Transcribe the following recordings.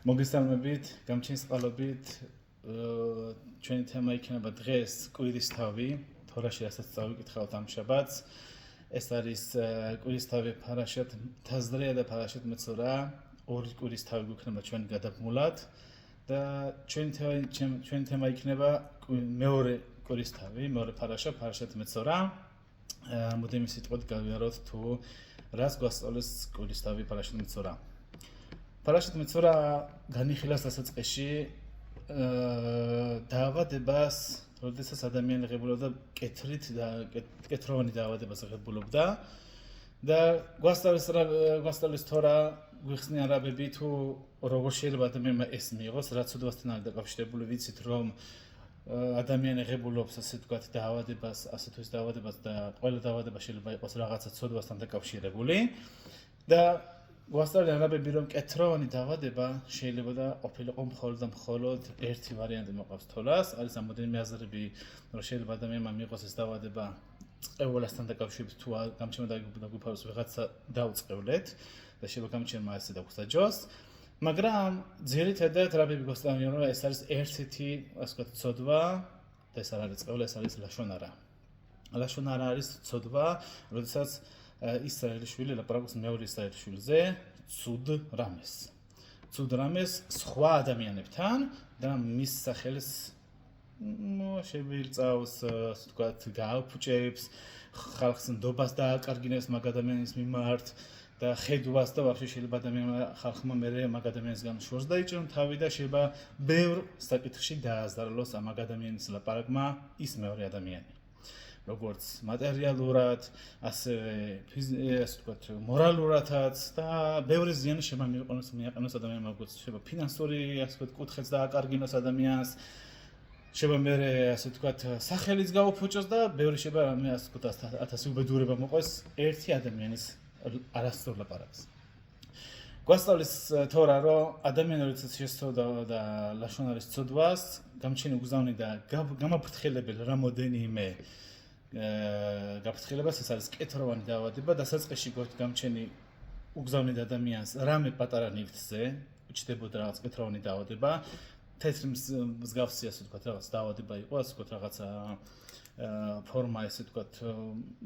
მოგესალმებით, გამჩენის წყალობით, ჩვენი თემა იქნება დღეს კვირისთავი, თორაში რასაც წავიკითხავთ ამ შაბათს. ეს არის კვირისთავი ფარაშათ თაზრია და ფარაშათ მეცურა, ორი კვირისთავი გვექნება ჩვენ გადაბმულად და ჩვენი თემა იქნება მეორე კვირისთავი, მეორე ფარაშათ მეცურა. მოდემი სიტყვით გავიაროთ თუ რას გვასწავლის კვირისთავი ფარაშათ მეცურა. ფარაშათ მეცურა განიხილავს დასაწყისში დაავადებას, როდესაც ადამიანი ღებულობდა კეთრით და კეთროვანი დაავადებას ღებულობდა და გვასწავლის თორა გვიხსნიან რაბები თუ როგორ შეიძლება ადამიანმა ეს მიიღოს, რაც უდავასთან არის დაკავშირებული, ვიცით რომ ადამიანი ღებულობს ასე ვთქვათ დაავადებას, ასე თუ ის დაავადებას და ყველა დაავადება შეიძლება იყოს რაღაცა ცოდვასთან დაკავშირებული და გვასწავლიან რაბები რომ კეთროვანი დაავადება შეიძლება და ყოფილიყო მხოლოდ ერთი ვარიანტი მოყავს თოლას, არის ამოდენიმე აზრები რომ შეიძლება ადამიანმა მიიღოს ეს დაავადება წეულასთან დაკავშირებით თუ გამჩენმა დაგვიფაროს ვიღაცა დაუწყევლეთ და შეიძლება გამჩენმა ასე დაგუსაჯოს, მაგრამ ძირითადად რაბები გვასწავლიან რომ ეს არის ერთ-ერთი ასე ვთქვათ ცოდვა და ეს არ არის წევლა, ეს არის ლაშონარა. ლაშონარა არის ცოდვა, როდესაც ისრაელიშვილი ლაპარაკობს მეორე ისრაელიშვილზე, ცუდ რამეს სხვა ადამიანებთან და მის სახელს შევილწავს, ასე ვთქვათ, გააფუჭებს, ხალხს ნდობას დააკარგინებს მაგ ადამიანის მიმართ და ხედვას და ვაფშე შეიძლება ადამიანმა ხალხმა მერე მაგ ადამიანის გამო შორს დაიჭერონ თავი და შეიძლება ბევრ საკითხში დააზარალოს ამ მაგ ადამიანის ლაპარაკმა ის მეორე ადამიანი. როგორც მატერიალურად, ასევე ასე ვთქვათ, მორალურადაც და ბევრი ზიანი შეიძლება მიაყენოს ადამიანმა, როგორც შეიძლება ფინანსური, ასე ვთქვათ, კუთხეც დააკარგინოს ადამიანს, შეიძლება მერე ასე ვთქვათ, სახელიც გაუფუჭოს და ბევრი შეიძლება ასე ვთქვათ, 1000 უბედურება მოყვეს ერთი ადამიანის არასწორ ლაპარაკს. გვასწავლის თორა რომ ადამიანი როდესაც შესწავლა და ლაშონარის ცოდვას, გამჩენი უგზავნი და გამაფრთხილებელ რამოდენიმე გაფრთხილებას, ეს არის კეთროვანი დაავადება, დასაწყისში გამჩენი უგზავნი ადამიანს რამე პატარა ნივთზე, უჩნდებოდა რაღაც კეთროვანი დაავადება, თეთრი მსგავსი ასე ვთქვათ, რაღაც დაავადება იყო, ასე ვთქვათ, რაღაცა ფორმა, ესე ვთქვათ,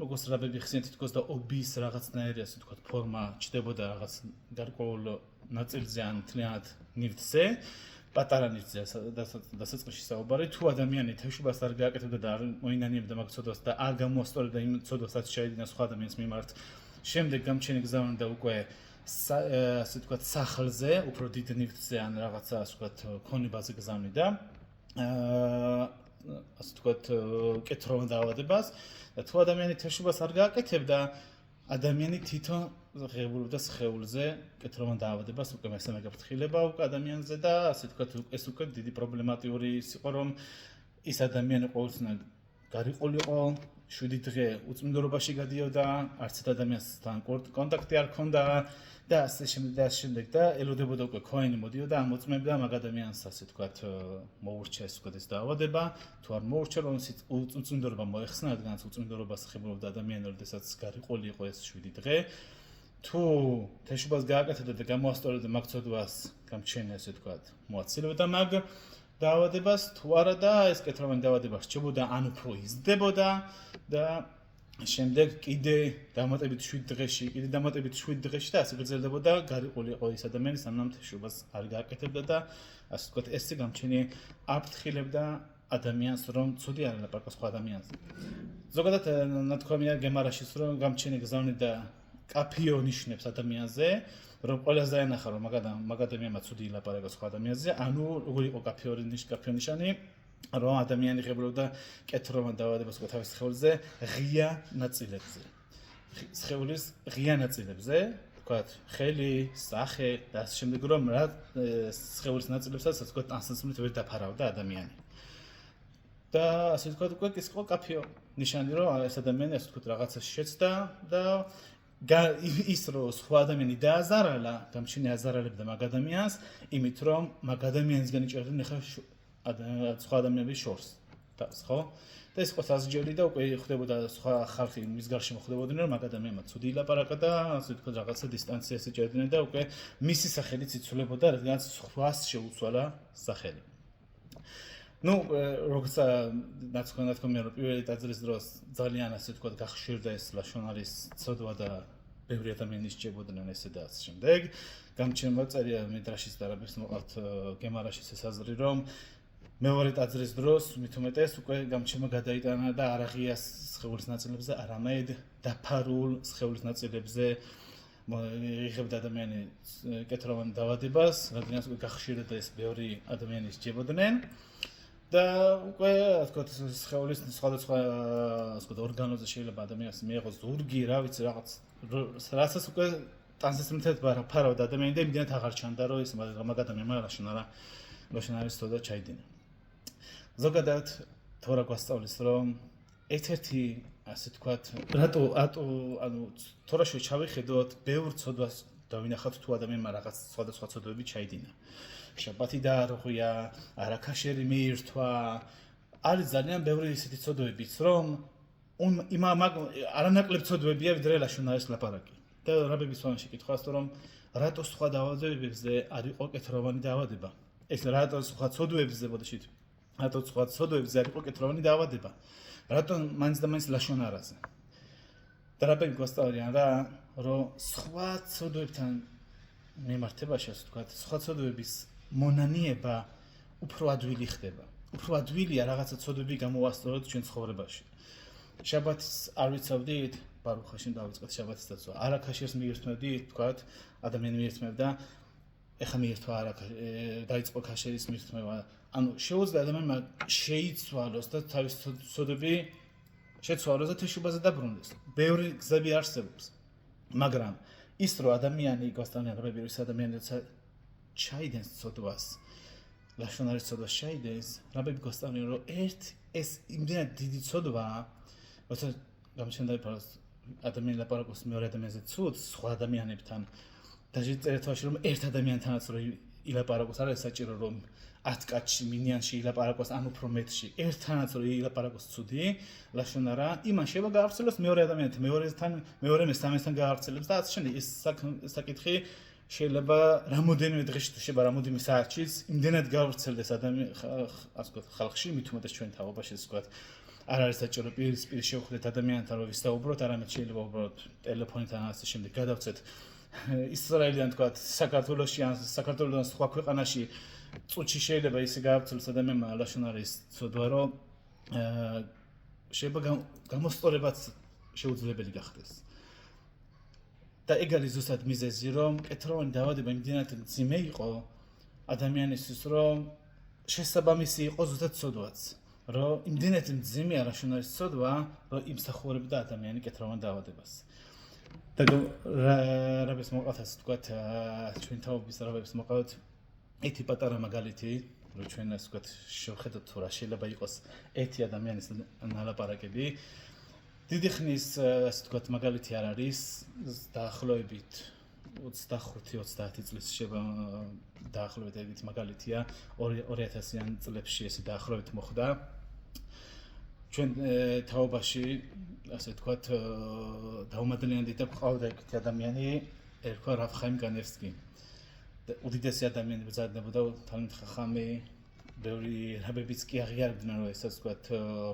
როგორც რაბები ხსნიან თითქოს და ობის რაღაცნაირი ასე ვთქვათ, ფორმა ჩნდებოდა რაღაც გარკვეულ ნაწილზე ან მთლიანად ნივთზე. პატარა ნივთზე დასაწყისში საუბარი, თუ ადამიანი თეშობას არ გააკეთებდა და არ მოინანიებდა მაგ ცოდვას და არ გამოასწორებდა იმ ცოდვასაც შეედინა სხვა ადამიანის მიმართ, შემდეგ გამჩენი გზავნიდა უკვე ასე ვთქვათ სახლზე, უფრო დიდ ნივთზე ან რაღაცა ასე ვთქვათ ქონებაზე გზავნიდა, ასე ვთქვათ კეთროვან დაავადებას და თუ ადამიანი თეშობას არ გააკეთებდა, ადამიანი თვითონ ღებულობდა სხეულზე კეთროვან დაავადებას, უკვე მესამე გაფრთხილება უკვე ადამიანზე და ასე ვთქვათ ეს უკვე დიდი პრობლემატიური იყო რომ ის ადამიანი ყოველწლიურად გარიყოლიყო, 7 დღე უწმინდორობაში გადიოდა, არც ერთ ადამიანთან კონტაქტი არ ჰქონდა და ასე შემდეგ და ელოდებოდა უკვე ქოენი მოდიოდა, ამოწმებდა მაგ ადამიანს ასე ვთქვათ მოურჩა ეს ვთქვათ ეს დაავადება, თუ არ მოურჩა რომ უწმინდორობა მოეხსნა, რადგანაც უწმინდორობას ხებულობდა ადამიანი, როდესაც გარიყოლი იყო ეს 7 დღე. თუ თეშობას გააკეთებდა და გამოასწორებდა მაგ ცოდვას, გამჩენი ასე ვთქვათ, მოაცილებდა მაგ დაავადებას, თუ არა და ეს კეთროვანი დაავადება რჩებოდა, ან უფრო იზრდებოდა და შემდეგ კიდე დამატებით 7 დღეში და ასე გრძელდებოდა, გარიყოლი იყო ის ადამიანი, სანამ თეშობას არ გააკეთებდა და ასე ვთქვათ, ესე გამჩენი აფრთხილებდა ადამიანს, რომ ცუდი არ ელაპარაკოს სხვა ადამიანს. ზოგადად ნათქვამია გემარაშიც, რომ გამჩენი გზავნიდა კაფიო ნიშნებს ადამიანზე, რომ ყველას დაენახა რომ მაგ ადამიანმა ცუდი ილაპარაკოს სხვა ადამიანზე, ანუ როგორი იყო კაფიო ნიშანი, რომ ადამიანი ღებულობდა კეთროვან დაავადებას უკვე თავის სხეულზე ღია ნაწილებზე. სხეულის ღია ნაწილებზე, ვთქვათ, ხელი, სახე და ასე შემდეგ, რომ რა სხეულის ნაწილებსაც ასე ვთქვათ, ტანსაცმლით ვერ დაფარავდა ადამიანი. და ასე ვთქვათ, უკვე ის იყო კაფიო ნიშანი, რომ ეს ადამიანი ასე ვთქვათ რაღაცას შეცდა და ის რომ სხვა ადამიანი დააზარალა, გამჩენი აზარალებდა მაგ ადამიანს, იმით რომ მაგ ადამიანისგან იჭერდნენ ახლა სხვა ადამიანების შორს. ხო? და ეს ყოს ასჯერი და უკვე ხდებოდა სხვა ხალხი მის გარშემო ხდებოდნენ რომ მაგ ადამიანმა ცუდი ილაპარაკა და ასე ვთქვათ რაღაცა დისტანციას ეჭერდნენ და უკვე მისი სახელიც იცვლებოდა რადგანაც სხვას შეუცვალა სახელი. Ну, როგორც ნაცნობია რომ პირველი ტაძრის დროს ძალიან ასე ვთქვათ გახშირდა ეს ლაშონარის ცოდვა და ბევრი ადამიანი შეჭებოდნენ ესე და ასე შემდეგ. გამჩნევა წერია მიდრაშის და რაბის მოყავთ გემარაშის ეს აზრი რომ მეორე ტაძრის დროს მით უმეტეს უკვე გამჩნევა გადაიტანა და არაღიას სხეულის ნაწილებზე, არამედ დაფარულ სხეულის ნაწილებზე იღებდა ადამიანი კეთილოვან დაავადებას, რადგანაც უკვე გახშირდა ეს ბევრი ადამიანი შეჭებოდნენ. და უკვე ასეთ სხეულის სხვადასხვა ასეთ ორგანოზე შეიძლება ადამიანს მიიღოს ზურგი, რა ვიცი, რაღაცას უკვე ტანსისმთეთ ფარავდა ადამიანი და იმდენად აღარ ჩანდა, რომ ეს მაგ ადამიანმა ლაშონარის ცოდვა ჩაიდინა. ზოგადად თორა გვასწავლის, რომ ერთ-ერთი ასე ვთქვათ, ანუ თორაში ჩავიხედოთ, ბევრ ცოდვას დავინახავთ თუ ადამიანმა რაღაც სხვადასხვა ცოდვები ჩაიდინა. შაბათი დაარღვია, არაქაშერი მიირთვა, არის ძალიან ბევრი ისეთი ცოდვებიც, რომ არანაკლებ ცოდვებია ვიდრე ლაშონარის ლაპარაკი. და რაბების ფონში კითხვას რომ რატო სხვა დაავადებებზე არ იყო კეთილოვანი დაავადება? ეს რატო სხვა ცოდვებზე, ბოდიშით, რატო სხვა ცოდვებზე არ იყო კეთილოვანი დაავადება? რატო მაინც და მაინც ლაშონარაზე? და რაბები გვასწავლიან რა, რომ სხვა ცოდვებთან მიმართებაში, ასე ვთქვათ, სხვა ცოდვების მონანიება უფრო ადვილი ხდება. უფრო ადვილია რაღაცა ცოდვები გამოვასწოროთ ჩვენ ცხოვრებაში. შაბათს არ ვიცავდით, ბარუხ ჰაშემ დავიწყეთ შაბათის დაცვა. არაქაშერს მიირთმევდით, ვთქვათ, ადამიანი მიირთმევდა, ეხა მიირთვა დაიწყო ქაშერის მირთმევა. ანუ შეუძლია ადამიანმა შეიცვალოს და თავის ცოდვები შეცვალოს და თეშუბაზე დაბრუნდეს. ბევრი გზები არსებობს. მაგრამ ის რომ ადამიანი გვასწავლიან რაბები ის ადამიანი როცა ჩაიდენს ცოდვას, ლაშონარის ცოდვას ჩაიდენს, რაბები გვასწავლიან რომ ეს იმდენად დიდი ცოდვაა, როცა გამჩნდა ადამიანი ლაპარაკობს მეორე ადამიანზე ცუდს სხვა ადამიანებთან და წერეთვაში რომ ერთ ადამიანთანაც რომ ილაპარაკოს, არ არის საჭირო რომ 10 კაცში მინიანში ილაპარაკოს ან უფრო მეტში, ერთთანაც რომ ილაპარაკოს ცუდი, ლაშონარა, იმან შეიძლება გაავრცელოს მეორე ადამიანთან, მეორე მესამესთან გაავრცელებს და ასე შემდეგ. ეს საკითხი შეიძლება რამოდენიმე დღეში თუ შეიძლება რამოდენიმე საათშიც იმდენად გავრცელდეს ხალხში, მით უმეტეს ჩვენ თაობაში, ასე ვთქვათ, არ არის საჭირო პირისპირ შევხვდეთ ადამიანთან რომ ვისაუბროთ, არამედ შეიძლება უბრალოდ ტელეფონთან ასე შემდეგ გადავცეთ ისრაელიდან თქვათ საქართველოში ან საქართველოსთან სხვა ქვეყანაში წუთში შეიძლება ისე გაავრცელოს ადამიანმა ლაშონარის ცოდვა, რომ შეიძლება გამოსწორებაც შეუძლებელი გახდეს. და ეგ არის ზუსტად მიზეზი, რომ კეთილოვანი დაავადება იმდენად მძიმე იყო ადამიანისთვის, რომ შესაბამისი იყო ზუსტად ცოდვაც. რომ იმდენად მძიმეა ლაშონარის ცოდვა, რომ იმსახურებდა ადამიანი კეთილოვან დაავადებას. და რაბის მოყავთ ასე ვთქვათ, ჩვენ თაობის რაბებს მოყავთ ერთი პატარა მაგალითი, რომ ჩვენ ასე ვთქვათ შევხედოთ თუ რა შეიძლება იყოს ერთი ადამიანის ნალაპარაკები. დიდი ხნის ასე ვთქვათ მაგალითი არ არის, დაახლოებით 25-30 წლის შეიძლება დაახლოებით ეგეთი მაგალითია, 2000-იან წლებში ესე დაახლოებით მოხდა. ჩვენ თაობაში ასე ვთქვათ დაუმადლიანდი და ყავდა ეგეთი ადამიანი, ერქვა რავხაიმ კანევსკი. უდიდესი ადამიანი ბრძანებოდა თალმით ხახამი, ბევრი რაბებიც კი აღიარებდნენ, რომ ესე ვთქვათ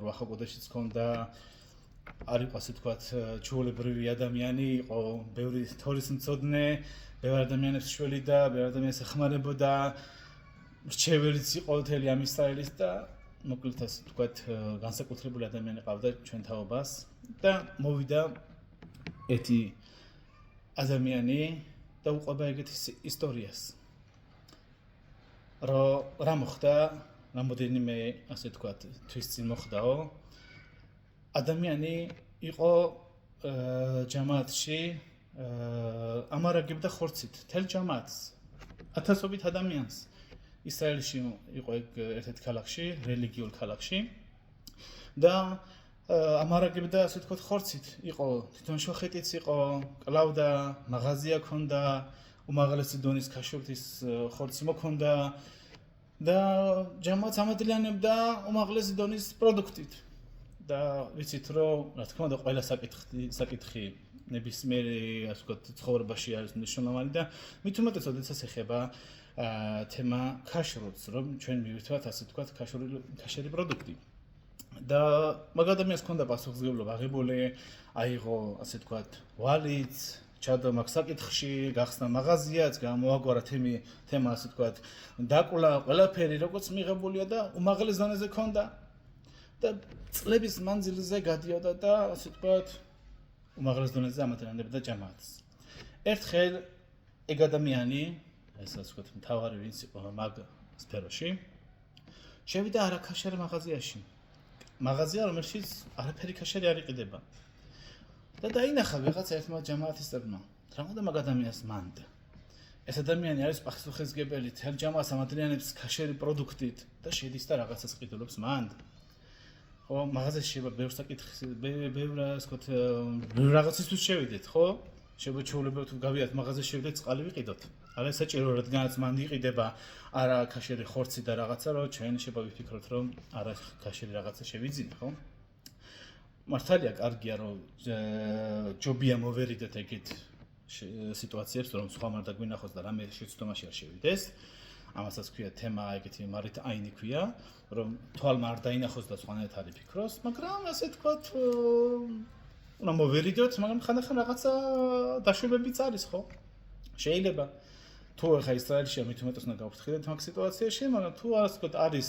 რუახა კოდეშიც ჰქონდა, არ იყო ასე ვთქვათ ჩვეულებრივი ადამიანი, იყო ბევრი თორის მცოდნე, ბევრი ადამიანებს შველი და ბევრი ადამიანს ეხმარებოდა, მრჩეველიც იყო მთელი ამ ისრაელის და მოკლედ ასე ვთქვათ განსაკუთრებული ადამიანი ყავდა ჩვენ თაობას და მოვიდა ერთი ადამიანი და უყვება ეგეთი ისტორიას. რა მოხდა, რამოდენიმე ასე ვთქვათ თვის წინ მოხდაო. ადამიანი იყო ჯამაათში ამარაგებდა ხორცით, თელ ჯამაათს, ათასობით ადამიანს. ისრაელში იყო ეგ ერთ-ერთ ქალაქში, რელიგიურ ქალაქში და ამარაგებდა ასე ვთქვათ ხორცით. იყო თვითონ შოხეტიც იყო, კლავდა, მაღაზია ქონდა, უმაღლესი დონის ქაშურთის ხორცი მოქონდა და ჯამაათს ამადლიანებდა უმაღლესი დონის პროდუქტით. და ვიცით რომ რა თქმა უნდა ყველა საკითხი ნებისმიერი ასე ვთქვათ ცხოვრებაში არის მნიშვნელოვანი და მით უმეტეს როდესაც ეხება თემა ქაშრუთს რომ ჩვენ მივირთვათ ასე ვთქვათ ქაშერი პროდუქტი და მაგ ადამიანს ჰქონდა პასუხისმგებლობა აღებული აიღო ასე ვთქვათ ვალიც ჩადო მაგ საკითხში გახსნა მაღაზიაც გამოაგვარა თემა ასე ვთქვათ დაკლა ყველაფერი როგორც მიღებულია და უმაღლეს დონეზე ჰქონდა და წლების მანძილზე გადიოდა და ასე ვთქვათ უმაღლეს დონეზე ამატანებდა ჯამაათს. ერთხელ ეგ ადამიანი, ეს ასე ვთქვათ, მთავარი ვინც იყო მაგ სფეროში, შევიდა არაქაშერ მაღაზიაში. მაღაზია, რომელშიც არაფერი ქაშერი არ იყიდება. და დაინახა ვიღაცა ერთმა ჯამაათისტებმა, რა უნდა მაგ ადამიანს მანდ. ეს ადამიანი არის პასუხისმგებელი თელ ჯამაათს ამადრიანებს ქაშერი პროდუქტით და შედის და რაღაცას ყიდულობს მანდ. ხო, მაღაზიაში შევა ბევრ საკითხს, ბევრ ასე ვთქვათ, რაღაცისთვის შევიდეთ, ხო? შეგვეჩვეულებათ თუ გავიათ მაღაზიაში შევიდეთ, წყალი ვიყიდოთ. არა საჭირო რადგანაც მანდ იყიდება არა ქაშერი ხორცი და რაღაცა, რომ ჩვენ შევა ვიფიქროთ, რომ არა ქაშერი რაღაცა შევიძინე, ხო? მართალია კარგია რომ ჯობია მოვერიდეთ ეგეთ სიტუაციებს რომ სხვა მარ დაგვინახოს და რამე შეცდომაში არ შევიდეს ამასაც ქვია თემა ეგეთი მარით აინი ქვია რომ თვალმა არ დაინახოს და სხვანაირად არ იფიქროს მაგრამ ასე თქვათ უნდა მოვერიდოთ მაგრამ ხანდახან რაღაცა დაშვებებიც არის ხო შეიძლება თუ ახლა ისრაელში მით უმეტეს უნდა გავფრთხილდეთ მაგ სიტუაციაში მაგრამ თუ ასე თქვათ არის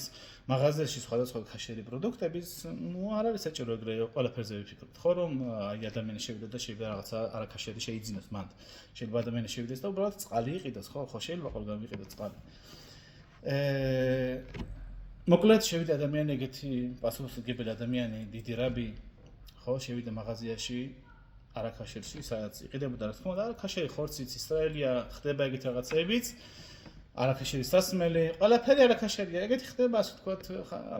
მაღაზიაში სხვადასხვა ქაშერი პროდუქტების ნუ არ არის საჭირო ეგრე ყველაფერზე ვიფიქროთ ხო რომ აი ადამიანი შევიდა და შეიძლება რაღაცა არაქაშერი შეიძინოს მანდ შეიძლება ადამიანი შევიდეს და უბრალოდ წყალი იყიდოს ხო შეიძლება ყველგან ვიყიდოთ წყალი მოკლედ შევიდა ადამიანი ეგეთი პასუხისმგებელი ადამიანი დიდი რაბი ხო შევიდა მაღაზიაში არაქაშერში სადაც იყიდებოდა რა თქმა უნდა არაქაშერი ხორციც ისრაელია ხდება ეგეთი რაღაცეებიც არაქაშერის სასმელი ყველაფერი არაქაშერია ეგეთი ხდება ასე ვთქვათ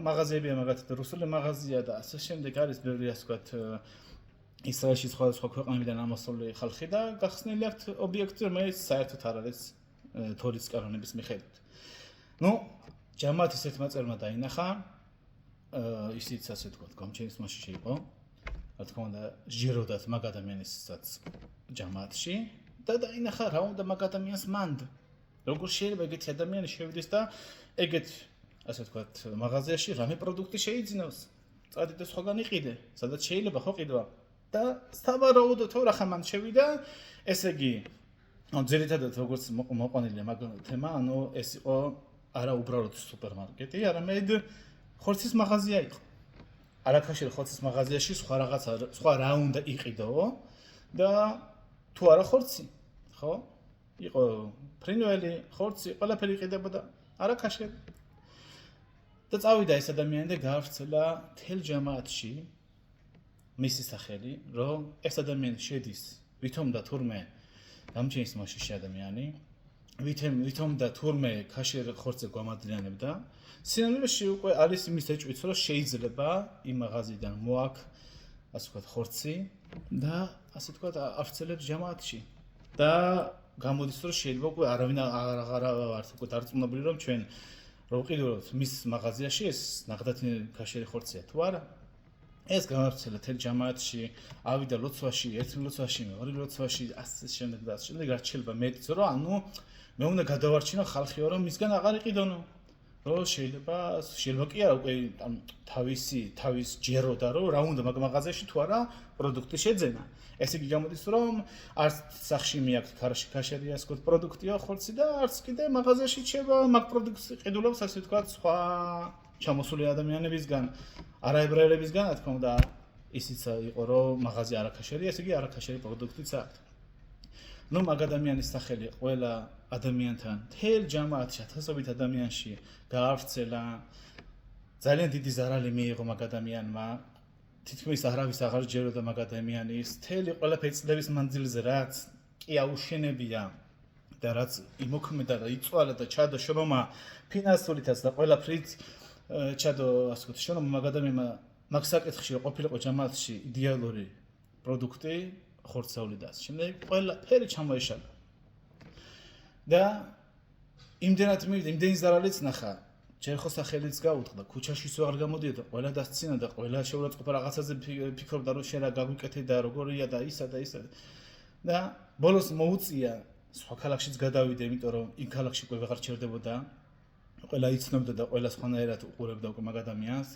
მაღაზიებია მაგათაც რუსული მაღაზია და ასე შემდეგ არის ბევრი ასე ვთქვათ ისრაელში სხვადასხვა ქვეყნებიდან ამოსული ხალხი და გახსნილი აქვთ ობიექტი რომელიც საერთოდ არ არის თორის კანონების მიხედვით ნუ ჯამაათის ერთმა წერმა დაინახა ისიც ასე ვთქვათ გამჩენის მასში იყო რა თქმა უნდა ჟიროდათ მაგ ადამიანისაც ჯამაათში და დაინახა რა უნდა მაგ ადამიანს მანდ როგორ შეიძლება ეგეთი ადამიანი შევიდეს და ეგეთ ასე ვთქვათ მაღაზიაში რამე პროდუქტი შეიძინოს წადი და სხვაგან იყიდე სადაც შეიძლება ხო ყიდვა და სავარაუდოდ თუ რა ხამან შევიდა ესე იგი ძირითადად როგორც მოყვანილია მაგ თემა ანუ ეს იყო არა უბრალოდ სუპერმარკეტი არამედ ხორცის მაღაზია იყო არაქაშერი ხორცის მაღაზიაში სხვა რა უნდა იყიდო და თუ არა ხორცი ხო იყო ფრინველი ხორცი ყველაფერი იყიდებოდა არაქაშერი და წავიდა ეს ადამიანი და გაავრცელა თელ ჯამაათში მისი სახელი რომ ეს ადამიანი შედის ვითომ და თურმე გამჩენის მასში ადამიანი ვითომ და თურმე ქაშერ ხორცზე გვამადლიანებდა სინამდვილეში უკვე არის იმის ეჭვიც რომ შეიძლება იმ მაღაზიიდან მოაქ ასე ვთქვათ ხორცი და ასე ვთქვათ ავრცელებს ჯამაათში და გამოდის რომ შეიძლება უკვე არავინ აღარ არის უკვე დარწმუნებული რომ ჩვენ რო ვყიდულობთ მის მაღაზიაში ეს ნახდათი ქაშერი ხორცია თუ არა ეს გაავრცელა თელ ჯამაათში ავიდა ლოცვაში ერთი ლოცვაში მეორე ლოცვაში ასე შემდეგ და ასე შემდეგ რაც შეიძლება მეტიც რომ ანუ მე უნდა გადავარჩინო ხალხიო რომ მისგან აღარ იყიდონო რომ შეიძლება კი არა უკვე თავის ჯეროდა რომ რა უნდა მაგ მაღაზიაში თუ არა პროდუქტი შეძენა ესე იგი გამოდის რომ არც სახში მიაქვს ქაშერი ასე ვთქვათ პროდუქტია ხორცი და არც კიდე მაღაზიაში შევა მაგ პროდუქტს ყიდულობს ასე ვთქვათ სხვა ჩამოსული ადამიანებისგან არაებრაელებისგან რა თქმა უნდა ისიც იყო რომ მაღაზია არაქაშერია ესე იგი არაქაშერი პროდუქტიც აქვს ნუ მაგ ადამიანის სახელი ყველა ადამიანთან თელ ჯამაათში ათასობით ადამიანში გაავრცელა ძალიან დიდი ზარალი მიიღო მაგ ადამიანმა თითქმის არავის აღარ ჯეროდა მაგ ადამიანის თელი ყველაფერი წლების მანძილზე რაც კი აუშენებია და რაც იმოქმედა და იწვალა და ჩადო შრომა ფინანსურითაც და ყველაფრით ჩადო ასე ვთქვათ შრომა მაგ ადამიანმა მაგ საკითხში ყოფილიყო ჯამაათში იდეალური პროდუქტი ხორცეული და ასე შემდეგ ყველაფერი ჩამოეშალა და იმდენად მივიდა იმდენი ზარალიც ნახა ჯერ ხო სახელიც გაუთხდა, ქუჩაშიც ვეღარ გამოდიოდა, ყველა დასცინოდა, ყველა შეურაცხყოფა რაღაცაზე ფიქრობდა, რომ შენ რა გაგვიკეთე და როგორია და ისა და ისა. და ბოლოს მოუწია სხვა ქალაქშიც გადავიდე, იმიტომ რომ იმ ქალაქში უკვე ვეღარ ჩერდებოდა. ყველა იცნობდა და ყველა სხვანაირად უყურებდა უკვე მაგ ადამიანს.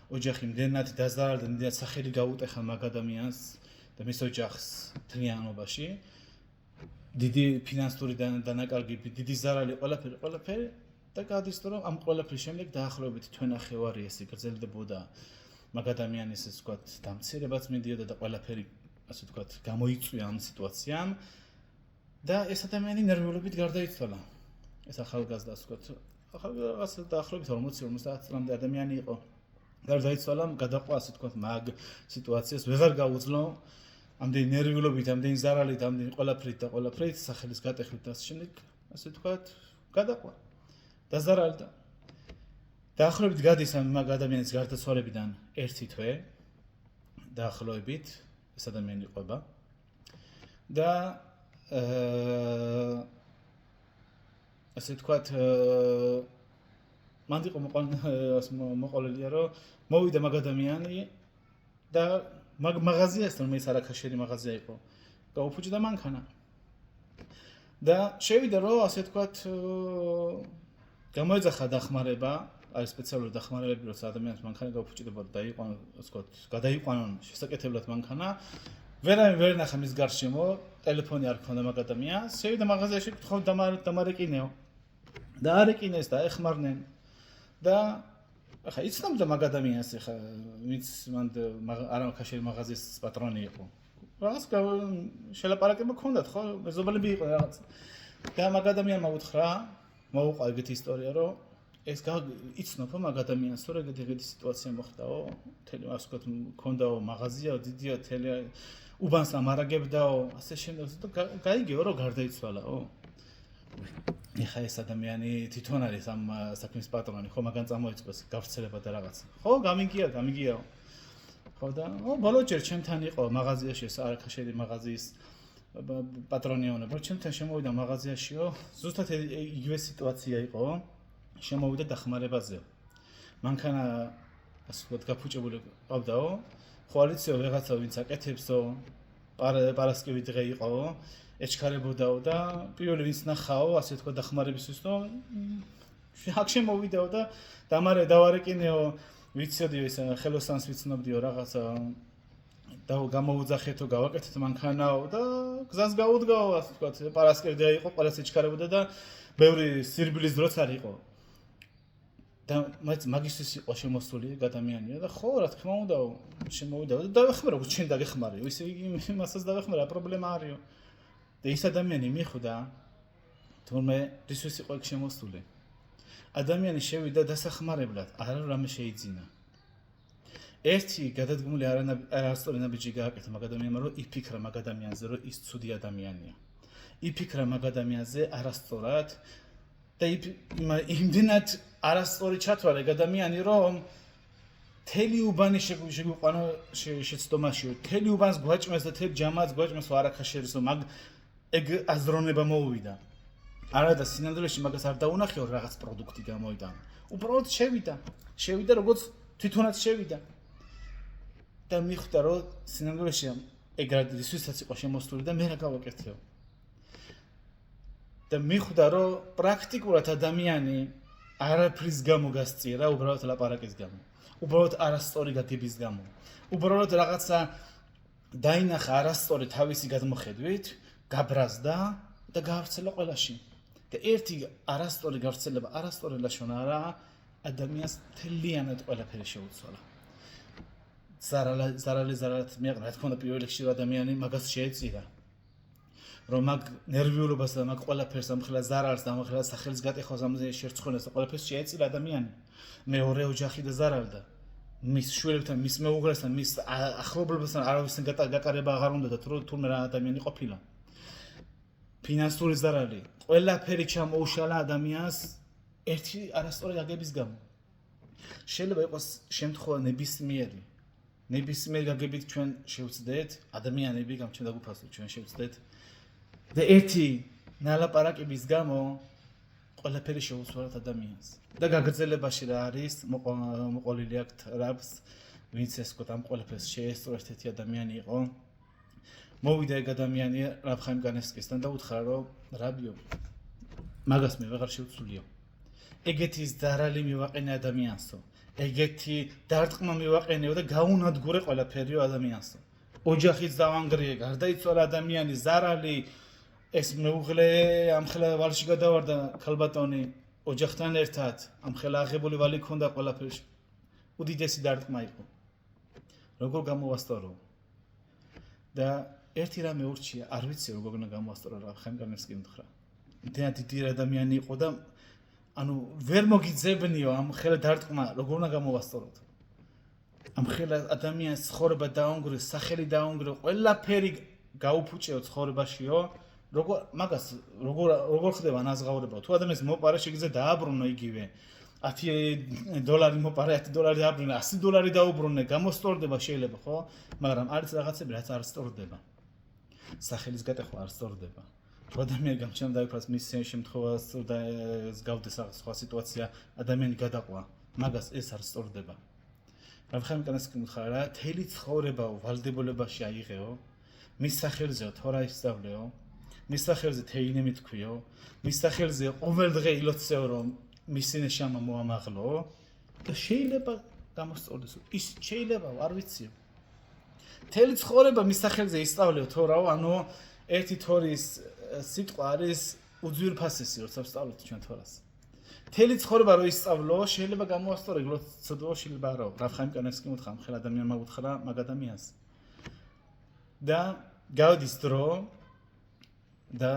ოჯახი მდენად დაზარალდა, მდენად სახელი გაუტეხა მაგ ადამიანს და მის ოჯახს მთლიანობაში. დიდი ფინანსური დანაკარგი, დიდი ზარალი, ყველაფერი და გადის რომ ამ ყველაფრის შემდეგ დაახლოებით თვენახევარი ეს იგრძელდებოდა მაგ ადამიანის ეს ვთქვათ დამცირებაც მიდიოდა და ყველაფერი ასე ვთქვათ გამოიწვია ამ სიტუაციამ და ეს ადამიანი ნერვიულობით გარდაიცვალა. ეს ახალგაზრდა ასე ვთქვათ ახალგაზრდა დაახლოებით 40-50 წლამდე ადამიანი იყო. გარდაიცვალა, გადაყვა ასე ვთქვათ მაგ სიტუაციას ვეღარ გაუძლო ამდენი ნერვიულობით, ამდენი ზარალით, ამდენი ყველაფრით სახელის გატეხით და შემდეგ ასე ვთქვათ გადაყვა. დაზარალდა. დაახლოებით გადის მაგ ადამიანის გარდაცვალებიდან 1 თვე დაახლოებით ეს ადამიანი იყვება და ასე ვთქვათ მანდ იყო მოყოლილია რომ მოვიდა მაგ ადამიანი და მაგ მაღაზიასთან რომელიც არაქაშერი მაღაზია იყო გაუფუჭდა მანქანა და შევიდა რომ ასე ვთქვათ გამოეძახა დახმარება, არის სპეციალური დახმარებები, როცა ადამიანს მანქანა გაუფუჭდებოდა და იყო, ასე ვთქვათ, გადაიყვანონ შესაკეთებლად მანქანა. ვერ ნახა მის გარშემო, ტელეფონი არ ქონდა მაგ ადამიანს. შევიდა მაღაზიაში, გთხოვ დამარეკინეო. და არეკინეს და ეხმარნენ. და ახლა იცნობდა მაგ ადამიანს, ახლა ვინც მანდ არაქაშერი მაღაზიის პატრონი იყო. რაღაც შელაპარაკება ჰქონდათ, ხო? მეზობლები იყო რაღაც. და მაგ ადამიანმა უთხრა მოუყვა ეგეთი ისტორია, რომ ეს იცნობ მაგ ადამიანს, რომ ეგეთი სიტუაცია მოხდაო, მთელი ასე ვთქვათ, მქონდაო მაღაზია, დიდია, მთელი უბანს ამარაგებდაო, ასე შემდეგ და გაიგეო, რომ გარდაიცვალაო. ეხა ეს ადამიანი თვითონ არის ამ საქმის პატრონი, ხო, მაგან წამოიწყეს გავრცელება და რაღაც. ხო, გამიგიაო. ხო და ბოლო ჯერ ჩემთან იყო მაღაზიაში, ეს არაქაშერი მაღაზიის პატრონიონი, რომ ჩემთან შემოვიდა მაღაზიაშიო, ზუსტად იგივე სიტუაცია იყო, შემოვიდა დახმარებაზე. მანქანა ასე ვთქვათ გაფუჭებული ყავდაო, ხვალიციო ვეღაცა ვინც აკეთებსო, პარასკევი დღე იყო, ეჩქარებოდაო და პირველი ვინც ნახაო, ასე ვთქვათ დახმარებისთვის, რომ აქ შემოვიდაო და დავარეკინეო, ვიცოდიო ეს ხელოსანს ვიცნობდიო რაღაცა და გამოუძახეთო, გავაკეთეთ მანქანაო და გზას გაუდგაო, ასე ვთქვათ, პარასკევი იყო, ყველას ეჩქარებოდა და ბევრი სირბილის დროც არ იყო. და მაგისთვის იყო შემოსული ადამიანია და ხო, რა თქმა უნდა, შემოვიდა და დავეხმარა, როგორც შენ დაგეხმარიო, ისე იმასაც დავეხმარა, პრობლემა არისო. და ის ადამიანი მიხვდა, თორმე რისთვის იყო ეგ შემოსული. ადამიანი შევიდა დასახმარებლად, არა რამე შეიძინა. ერთი გადადგმული არასწორი ნაბიჯი გააკეთა მაგ ადამიანმა, რომ იფიქრა მაგ ადამიანზე, რომ ის ცუდი ადამიანია. იფიქრა მაგ ადამიანზე არასწორად და იმდენად არასწორი ჩათვალა ეგ ადამიანი, რომ მთელი უბანი შეგვიყვანო შეცდომაშიო, მთელი უბანს გვაჭმეს და მთელი ჯამაც გვაჭმეს არაქაშერისო, მაგ ეგ აზროვნება მოუვიდა. არა და სინამდვილეში მაგას არ დაუნახეო, რაღაც პროდუქტი გამოიტანა. უბრალოდ შევიდა როგორც თვითონაც შევიდა. და მიხვდა რომ სინამდვილეში ეგ რისთვისაც იყო შემოსული და მე რა გავაკეთეო. და მიხვდა რომ პრაქტიკულად ადამიანი არაფრის გამო გასწირა, უბრალოდ ლაპარაკის გამო. უბრალოდ არასწორი გაგების გამო. უბრალოდ რაღაცა დაინახა არასწორი თავისი გადმოხედვით, გაბრაზდა და გაავრცელა ყველაში. და ერთი არასწორი გავრცელება, არასწორი ლაშონა არა, ადამიანს მთლიანად ყველაფერი შეუცვალა. ზარალად მიაყრა, რა თქმა უნდა, პირველ რიგში ადამიანი მაგას შეეწირა. რომ მაგ ნერვიულობას და მაგ ყველაფერს, ამხელა ზარალს და ამხელა სახელის გატეხვას, ამ შერწყონას და ყველაფერს შეეწირა ადამიანი. მეორე ოჯახი და ზარალდა. მის შვილებთან, მის მეუღლესთან, მის ახლობლებთან არავისთან გაკარება აღარ უნდა და თურმე რა ადამიანი ყოფილა. ფინანსური ზარალი, ყველაფერი ჩამოუშალა ადამიანს ერთი არასწორი გაგების გამო. შეიძლება იყოს შემთხვევა ნებისმიერი გაგებით ჩვენ შევწდეთ, ადამიანები გამჩნდა გუფასო ჩვენ შევწდეთ და ერთი ნალაპარაკების გამო ყველაფერი შეუცვალოთ ადამიანს. და გაგრძელებაში რა არის მოყოლილი აქვს რაბს, ვინც ეს ვთქვათ ამ ყველაფერს შეესწრო ერთ-ერთი ადამიანი იყო. მოვიდა ეგ ადამიანი რაბ ხაიმ კანევსკისთან და უთხრა რომ რაბიო მაგას მე ვეღარ შევცვლიო. ეგეთი ზარალი მივაყენე ადამიანსო. ეგეთი დარტყმა მივაყენეო და გაუნადგურე ყველაფერიო ადამიანსო. ოჯახიც დავანგრიე, გარდაიცვალა ადამიანი, ზარალი ეს მეუღლე ამხელა ვალში გადავარდა ქალბატონი ოჯახთან ერთად, ამხელა აღებული ვალი ქონდა ყველაფერში. უდიდესი დარტყმა იყო. როგორ გამოვასწორო? და ერთი რამე ურჩია, არ ვიცი როგორ უნდა გამოვასწორო რა ხაიმ კანევსკიმ უთხრა. ძალიან დიდი ადამიანი იყო და ანუ ვერ მოგიძებნიო ამ ხელა დარტყმა როგორ უნდა გამოვასწოროთ. ამ ხელა ადამიანის ცხოვრება დაუნგრე, სახელი დაუნგრე, ყველაფერი გაუფუჭეო ცხოვრებაშიო. მაგას როგორ ხდება ნაზღაურება? თუ ადამიანს მოპარე შეგიძლია დააბრუნო იგივე. $10 მოპარე, $10 დააბრუნე, $100 დაუბრუნე, გამოსწორდება შეიძლება, ხო? მაგრამ არის რაღაცები, რაც არ სწორდება. სახელის გატეხვა არ სწორდება. თუ ადამიანი გამჩნდა დაიფრას მის შემთხვევას და გავდეს სხვა სიტუაცია, ადამიანი გადაყვა, მაგას ეს არ სწორდება. რა ხაიმ კანევსკიმ უთხრა რა, თელი ცხოვრება ვალდებულებაში აიღეო, მის სახელზეო თორა ისწავლეო, მის სახელზე თეინემი თქვიო, მის სახელზე ყოველდღე ილოცეო რომ მისი ნეშამა მოამაღლო და შეიძლება გამოსწორდეს. ის შეიძლება არ ვიციო. თელი ცხოვრება მის სახელზე ისწავლეო თორაო, ანუ ერთი თორის სიტყვა არის უძვირფასესი, როცა ვსწავლობთ ჩვენ თორას. თელი ცხოვრება რო ისწავლო, შეიძლება გამოასწორო, გლოცოდო შეიძლება არო. რა ხაიმ კანევსკიმ უთხრა, ხელ ადამიანმა უთხრა მაგ ადამიანს. და გავდის დრო და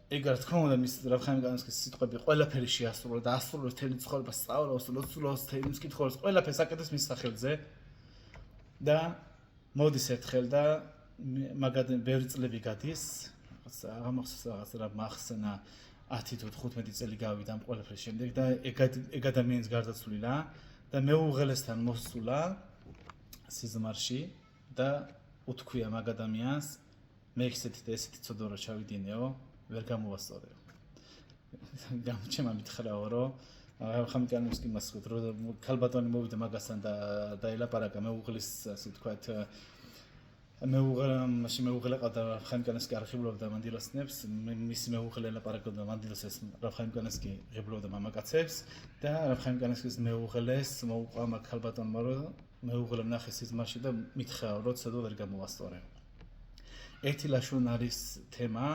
ეგ რა თქმა უნდა მის რა ხაიმ კანევსკის სიტყვები ყველაფერი შეასრულა და ასრულოს თელი ცხოვრება სწავლობს, ლოცულობს, თემის კითხვებს, ყველაფერს აკეთებს მის სახელზე. და მოდის ერთხელ და მაგადან ბევრი წლები გადის, აღარ მახსოვს რაღაც რა მახსნა 10 თუ 15 წელი გავიდა ამ ყველაფრის შემდეგ და ეგ ადამიანის გარდაცვლილა და მეუღლესთან მოსულა სიზმარში და უთქვია მაგ ადამიანს მე ისეთი და ესეთი ცოდო რა ჩავიდინეო, ვერ გამოვასწორეო. გამჩემა მითხრაო რომ ხაიმ კანევსკი მას უთხრა რომ ქალბატონი მოვიდა მაგასთან და დაელაპარაკა მეუღლის ასე ვთქვათ მეუღლე ყავდა ხაიმ კანევსკი არხიბლობდა მანდილოსნებს, მისი მეუღლე ელაპარაკობდა მანდილოსებს, ხაიმ კანევსკი ღებულობდა მამაკაცებს და ხაიმ კანევსკის მეუღლეს მოუყვა მაგ ქალბატონმა რომ მეუღლე ნახეს სიზმარში და მითხრა რომ ცოდო ვერ გამოვასწორე. ერთი ლაშონ არის თემა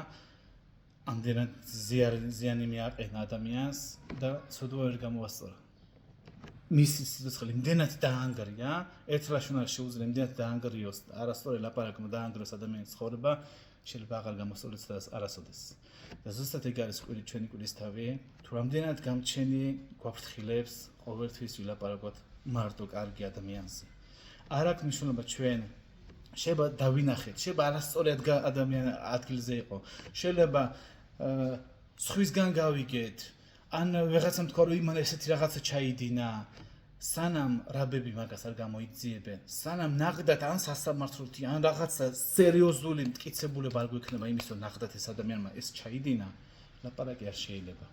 ამდენად ზიანი მიაყენა ადამიანს და ცოდვა ვერ გამოვასწორა. მისი სიცოცხლე იმდენად დაანგრია, ერთ ლაშონ არ შეუძლია იმდენად დაანგრიოს, არასწორი ლაპარაკმა დაანგრიოს ადამიანის ცხოვრება, შეიძლება აღარ გამოსწორდეს და არასოდეს. და ზუსტად ეგ არის ჩვენი კვირის თავი, თუ რამდენად გამჩენი გვაფრთხილებს ყოველთვის ვილაპარაკოთ მარტო კარგი ადამიანზე. არ აქვს მნიშვნელობა ჩვენ შეიძლება დავინახეთ, შეიძლება არასწორი ადამიანი ადგილზე იყო, შეიძლება სხვისგან გავიგეთ, ან ვიღაცამ თქვა რომ იმან ესეთი რაღაცა ჩაიდინა, სანამ რაბები მაგას არ გამოიძიებენ, სანამ ნაღდათ ან სასამართლოთი, ან რაღაცა სერიოზული მტკიცებულება არ გვექნება იმის რომ ნაღდათ ეს ადამიანმა ეს ჩაიდინა, ლაპარაკი არ შეიძლება.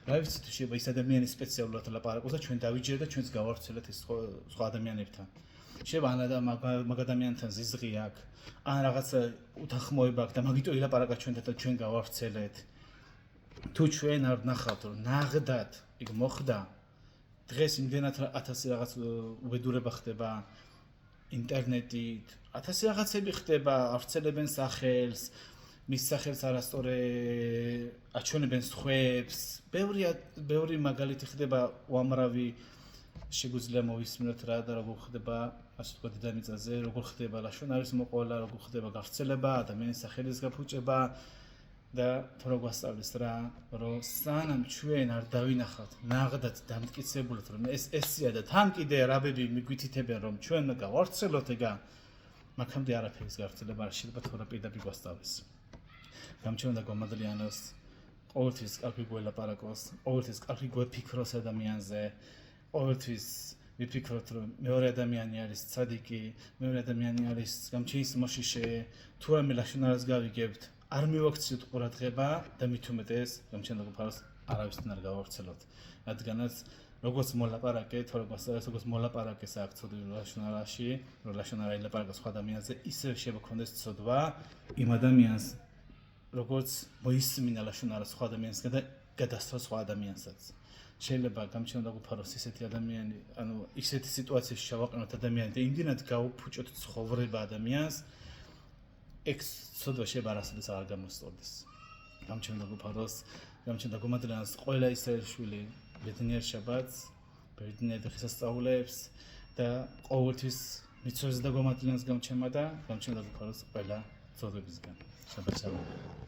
რა ვიცი თუ შეიძლება ის ადამიანი სპეციალურად ლაპარაკოს და ჩვენ დავიჯერეთ და ჩვენც გავავრცელეთ ეს სხვა ადამიანებთან. შეიძლება ან მაგ ადამიანთან ზიზღი აქვს, ან რაღაცა უთანხმოება აქვს და მაგიტო ილაპარაკა ჩვენთან და ჩვენ გავავრცელეთ. თუ ჩვენ არ ვნახავთ რომ ნაღდათ იქ მოხდა, დღეს იმდენად 1000 რაღაც უბედურება ხდება ინტერნეტით, 1000 რაღაცები ხდება, ავრცელებენ სახელს, მის სახელს არასწორი აჩვენებენ სხვებს, ბევრი მაგალითი ხდება უამრავი შეგვიძლია მოვისმინოთ რა და როგორ ხდება ასე ვთქვათ დედამიწაზე, როგორ ხდება ლაშონარის მოყოლა, როგორ ხდება გავრცელება, ადამიანის სახელის გაფუჭება და თუ როგორ გვასწავლის რა, რომ სანამ ჩვენ არ დავინახავთ ნაღდათ დამტკიცებულად რომ ესია და თან კიდე რაბები მიგვითითებენ რომ ჩვენ გავავრცელოთ ეგა, მაგამდე არაფერის გავრცელება არ შეიძლება თორე პირდაპირ გვასწავლის. გამჩვენ და გომადლიანოს, ყოველთვის კარგი გველაპარაკოს, ყოველთვის კარგი გვეფიქროს ადამიანზე, ყოველთვის ვიფიქროთ რომ მეორე ადამიანი არის ცადიკი, მეორე ადამიანი არის გამჩენის მოშიშე, თუ რამე ლაშონარას გავიგებთ, არ მივაქციოთ ყურადღება და მით უმეტეს გამჩენილ ფარს არავისთან არ გავავრცელოთ. რადგანაც როგორც მოლაპარაკეთ, როგორც მოლაპარაკეს აქ ცოდვილი ლაშონარაში, რომ ლაშონარა ილაპარაკოს სხვა ადამიანზე, ისევ შემოქმნდეს ცოდვა იმ ადამიანს, როგორც მოისმინა ლაშონარა სხვა ადამიანსგან და გადასცვა სხვა ადამიანსაც. შეიძლება გამჩნდა გუფაროს ისეთი ადამიანი, ანუ ისეთი სიტუაციაში ჩავაყენოთ ადამიანი და იმდენად გაუფუჭოთ ცხოვრება ადამიანს, ეგ ცოდვა შეიძლება არასოდეს აღარ გამოსწორდეს. გამჩნდა გუფაროს, გამჩნდა გუმადრიანს ყველა ისრაელშვილი ბედნიერ შაბათს, ბედნიერ დღესასწაულებს და ყოველთვის მიცვევს და გუმადრიანს გამჩემა და გამჩნდა გუფაროს ყველა ცოდვებისგან. შაბათ შალომ.